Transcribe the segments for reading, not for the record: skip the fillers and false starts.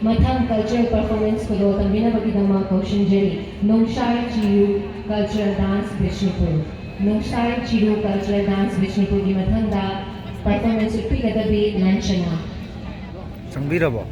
Mathang cultural performance ko do tambina bagidama Houchongba Nongshai Chiru cultural dance Vishnupur Nongshai Chiru cultural dance Vishnupur di mathang da performance upi kadabi lanchana 장비라봐.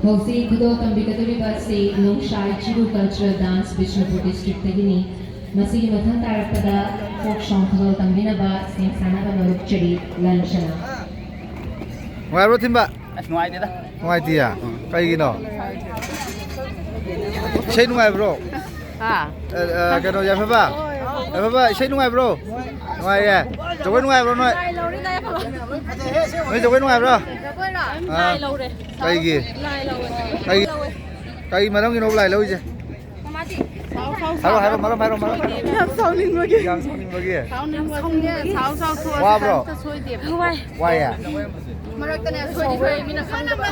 Housi kudo tambikadabi basi Nongshai Chiru cultural dance Vishnupur district tagini masigi mathang tarapada folk song kudo tambina ba sing sana ba noruk chari lanchana Ngoài timba. Ngoài đi đó. Ngoài đi à? Cái gì nó? Xây ngoài bro. À. Cái nó phải ba. Phải ba xây ngoài bro. Ngoài à? Chỗ bên ngoài bro nói. Mấy chỗ bên ngoài bro. Lại lâu rồi. Cái gì? Cái mà nó cái nó lại lâu chứ. Hai mà Sao ninh mà kìa. Sao ninh mà kia. Sao ninh mà kìa. Sao thua. Wow bro. Why à? Marakana soy mina khanda ba.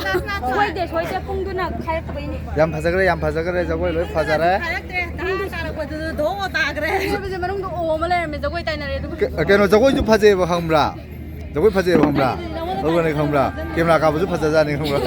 Soy de pung duna khayak ba ini. Yam phasa kare jagoi loi phasa ra. Do ta kare. Soy marung do o male me jagoi tai na re. Cái nó jagoi ju phase ba khambra. Jagoi phase ba khambra. Đâu này khambra. Camera ka bu phasa ra này khambra.